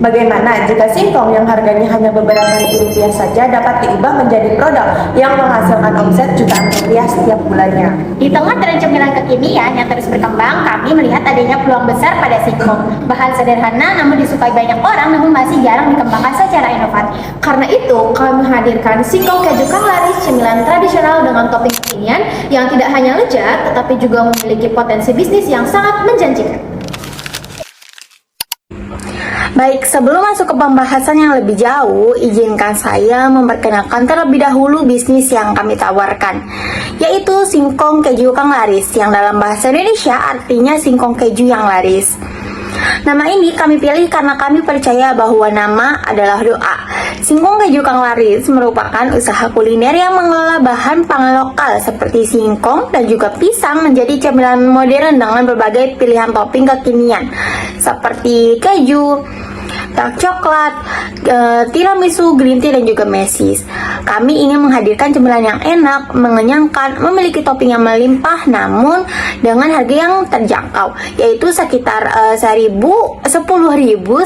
Bagaimana jika singkong yang harganya hanya beberapa ribu rupiah saja dapat diubah menjadi produk yang menghasilkan omset jutaan rupiah setiap bulannya? Di tengah tren cemilan kekinian yang terus berkembang, kami melihat adanya peluang besar pada singkong. Bahan sederhana namun disukai banyak orang, namun masih jarang dikembangkan secara inovatif. Karena itu, kami menghadirkan singkong keju Kang Laris, cemilan tradisional dengan topping kekinian yang tidak hanya lezat, tetapi juga memiliki potensi bisnis yang sangat menjanjikan. Baik, sebelum masuk ke pembahasan yang lebih jauh, izinkan saya memperkenalkan terlebih dahulu bisnis yang kami tawarkan, yaitu singkong keju Kang Laris, yang dalam bahasa Indonesia artinya singkong keju yang laris. Nama ini kami pilih karena kami percaya bahwa nama adalah doa. Singkong keju Kang Laris merupakan usaha kuliner yang mengelola bahan pangan lokal seperti singkong dan juga pisang menjadi cemilan modern dengan berbagai pilihan topping kekinian seperti keju, dark coklat, tiramisu, green tea, dan juga mesis. Kami ingin menghadirkan cemilan yang enak, mengenyangkan, memiliki topping yang melimpah, namun dengan harga yang terjangkau, yaitu sekitar 10.000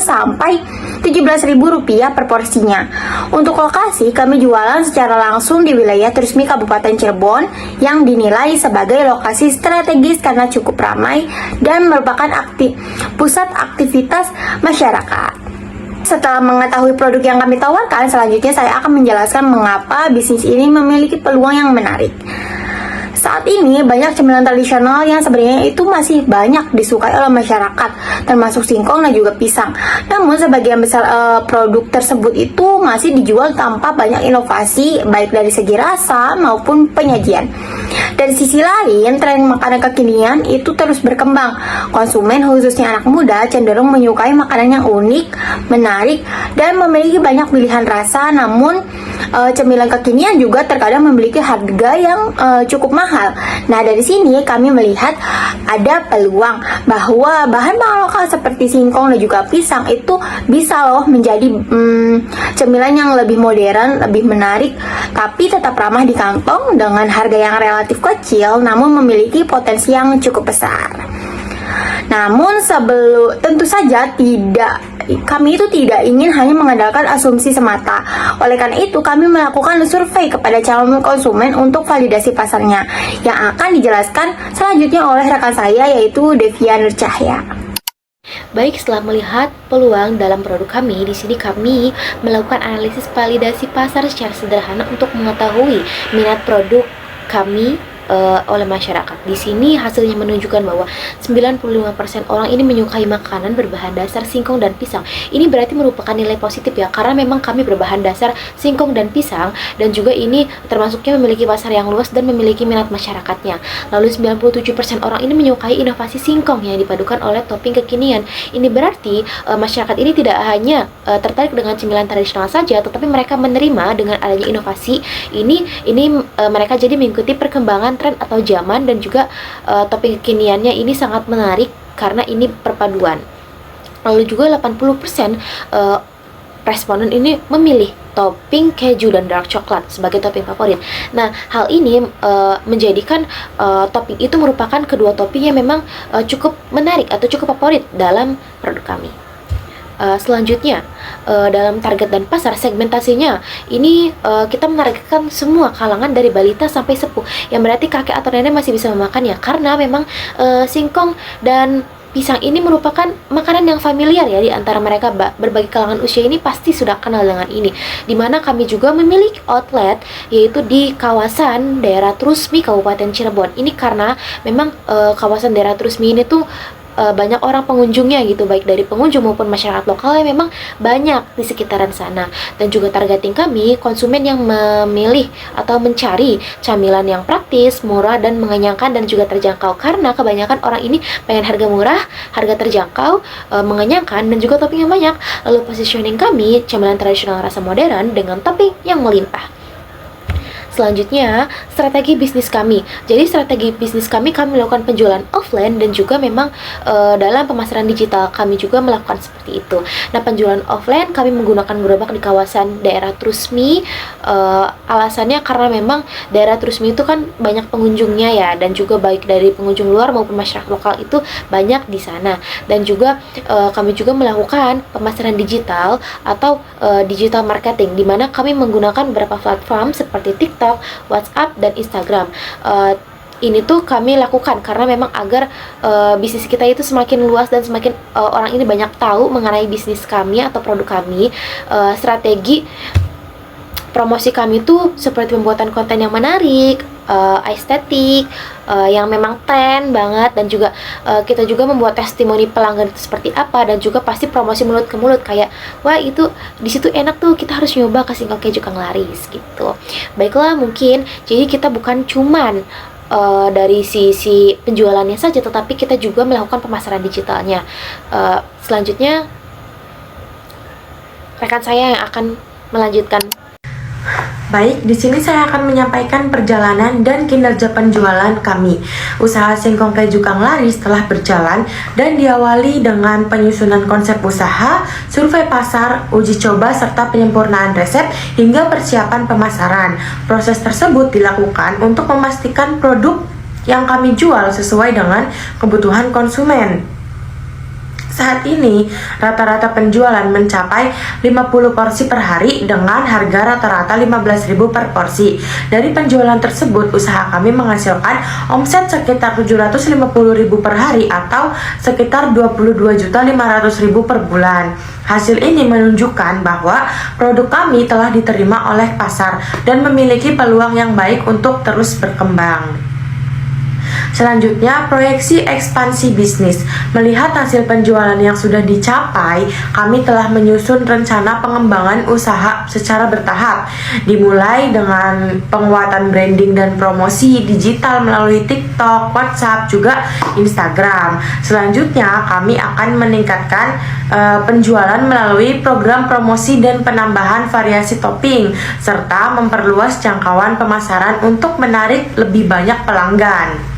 sampai 17.000 rupiah per porsinya. Untuk lokasi, kami jualan secara langsung di wilayah Trusmi Kabupaten Cirebon yang dinilai sebagai lokasi strategis karena cukup ramai dan merupakan pusat aktivitas masyarakat. Setelah mengetahui produk yang kami tawarkan, selanjutnya saya akan menjelaskan mengapa bisnis ini memiliki peluang yang menarik. Saat ini banyak cemilan tradisional yang sebenarnya itu masih banyak disukai oleh masyarakat, termasuk singkong dan juga pisang. Namun sebagian besar produk tersebut itu masih dijual tanpa banyak inovasi, baik dari segi rasa maupun penyajian. Dari sisi lain, tren makanan kekinian itu terus berkembang. Konsumen, khususnya anak muda, cenderung menyukai makanan yang unik, menarik, dan memiliki banyak pilihan rasa. Namun cemilan kekinian juga terkadang memiliki harga yang cukup mahal. Nah, dari sini kami melihat ada peluang bahwa bahan pangan lokal seperti singkong dan juga pisang itu bisa loh menjadi cemilan yang lebih modern, lebih menarik, tapi tetap ramah di kantong dengan harga yang relatif kecil, namun memiliki potensi yang cukup besar. Namun tentu saja kami itu tidak ingin hanya mengandalkan asumsi semata. Oleh karena itu, kami melakukan survei kepada calon konsumen untuk validasi pasarnya, yang akan dijelaskan selanjutnya oleh rekan saya, yaitu Devia Nur Cahya. Baik, setelah melihat peluang dalam produk kami, di sini kami melakukan analisis validasi pasar secara sederhana untuk mengetahui minat produk kami oleh masyarakat. Di sini hasilnya menunjukkan bahwa 95% orang ini menyukai makanan berbahan dasar singkong dan pisang. Ini berarti merupakan nilai positif ya, karena memang kami berbahan dasar singkong dan pisang, dan juga ini termasuknya memiliki pasar yang luas dan memiliki minat masyarakatnya. Lalu 97% orang ini menyukai inovasi singkong yang dipadukan oleh topping kekinian. Ini berarti masyarakat ini tidak hanya tertarik dengan cemilan tradisional saja, tetapi mereka menerima dengan adanya inovasi ini mereka jadi mengikuti perkembangan tren atau zaman, dan juga topping kekiniannya ini sangat menarik karena ini perpaduan. Lalu juga 80% responden ini memilih topping keju dan dark coklat sebagai topping favorit. Nah, hal ini menjadikan topping itu merupakan kedua topping yang memang cukup menarik atau cukup favorit dalam produk kami. Selanjutnya, dalam target dan pasar segmentasinya ini kita menargetkan semua kalangan dari balita sampai sepuh, yang berarti kakek atau nenek masih bisa memakannya, karena memang singkong dan pisang ini merupakan makanan yang familiar ya di antara mereka. Berbagai kalangan usia ini pasti sudah kenal dengan ini. Dimana kami juga memiliki outlet, yaitu di kawasan daerah Trusmi Kabupaten Cirebon. Ini karena memang kawasan daerah Trusmi ini tuh banyak orang pengunjungnya gitu, baik dari pengunjung maupun masyarakat lokal yang memang banyak di sekitaran sana. Dan juga targeting kami konsumen yang memilih atau mencari camilan yang praktis, murah, dan mengenyangkan, dan juga terjangkau, karena kebanyakan orang ini pengen harga murah, harga terjangkau, mengenyangkan, dan juga topping yang banyak. Lalu positioning kami camilan tradisional rasa modern dengan topping yang melimpah. Selanjutnya, strategi bisnis kami. Jadi strategi bisnis kami melakukan penjualan offline dan juga memang dalam pemasaran digital kami juga melakukan seperti itu. Nah, penjualan offline kami menggunakan gerobak di kawasan daerah Trusmi. Alasannya karena memang daerah Trusmi itu kan banyak pengunjungnya ya, dan juga baik dari pengunjung luar maupun masyarakat lokal itu banyak di sana. Dan juga kami juga melakukan pemasaran digital atau digital marketing, di mana kami menggunakan beberapa platform seperti TikTok, WhatsApp, dan Instagram. Ini tuh kami lakukan karena memang agar bisnis kita itu semakin luas dan semakin orang ini banyak tahu mengenai bisnis kami atau produk kami. Strategi promosi kami tuh seperti pembuatan konten yang menarik, estetik, yang memang tren banget, dan juga kita juga membuat testimoni pelanggan itu seperti apa, dan juga pasti promosi mulut ke mulut kayak wah itu di situ enak tuh, kita harus nyoba ke Singkong Keju Kang Laris gitu. Baiklah, mungkin jadi kita bukan cuman dari sisi penjualannya saja, tetapi kita juga melakukan pemasaran digitalnya. Selanjutnya rekan saya yang akan melanjutkan. Baik, di sini saya akan menyampaikan perjalanan dan kinerja penjualan kami. Usaha Singkong Keju Kang Laris telah berjalan dan diawali dengan penyusunan konsep usaha, survei pasar, uji coba, serta penyempurnaan resep hingga persiapan pemasaran. Proses tersebut dilakukan untuk memastikan produk yang kami jual sesuai dengan kebutuhan konsumen. Saat ini, rata-rata penjualan mencapai 50 porsi per hari dengan harga rata-rata 15.000 per porsi. Dari penjualan tersebut, usaha kami menghasilkan omset sekitar 750.000 per hari atau sekitar 22.500.000 per bulan. Hasil ini menunjukkan bahwa produk kami telah diterima oleh pasar dan memiliki peluang yang baik untuk terus berkembang. Selanjutnya, proyeksi ekspansi bisnis. Melihat hasil penjualan yang sudah dicapai, kami telah menyusun rencana pengembangan usaha secara bertahap, dimulai dengan penguatan branding dan promosi digital melalui TikTok, WhatsApp, juga Instagram. Selanjutnya, kami akan meningkatkan penjualan melalui program promosi dan penambahan variasi topping, serta memperluas jangkauan pemasaran untuk menarik lebih banyak pelanggan.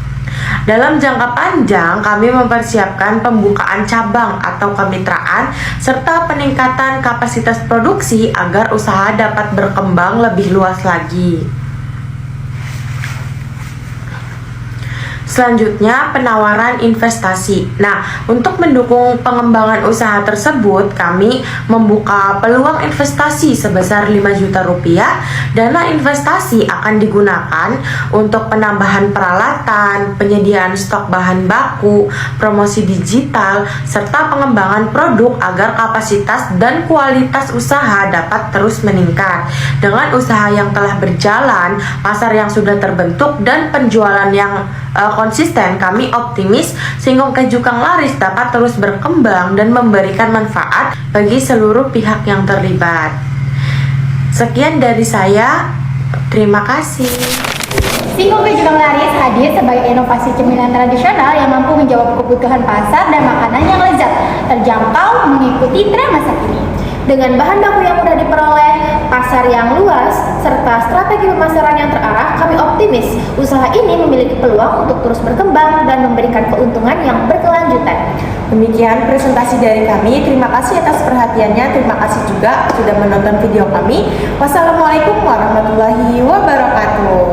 Dalam jangka panjang, kami mempersiapkan pembukaan cabang atau kemitraan serta peningkatan kapasitas produksi agar usaha dapat berkembang lebih luas lagi. Selanjutnya, penawaran investasi. Nah, untuk mendukung pengembangan usaha tersebut, kami membuka peluang investasi sebesar 5 juta rupiah. Dana investasi akan digunakan untuk penambahan peralatan, penyediaan stok bahan baku, promosi digital, serta pengembangan produk agar kapasitas dan kualitas usaha dapat terus meningkat. Dengan usaha yang telah berjalan, pasar yang sudah terbentuk, dan penjualan yang konsisten, kami optimis Singkong Keju Kang Laris dapat terus berkembang dan memberikan manfaat bagi seluruh pihak yang terlibat. Sekian dari saya, terima kasih. Singkong Keju Kang Laris hadir sebagai inovasi cemilan tradisional yang mampu menjawab kebutuhan pasar dan makanan yang lezat, terjangkau, mengikuti tren masa kini. Dengan bahan baku yang mudah diperoleh, pasar yang luas, serta strategi pemasaran yang terarah, kami optimis usaha ini memiliki peluang untuk terus berkembang dan memberikan keuntungan yang berkelanjutan. Demikian presentasi dari kami. Terima kasih atas perhatiannya. Terima kasih juga sudah menonton video kami. Wassalamualaikum warahmatullahi wabarakatuh.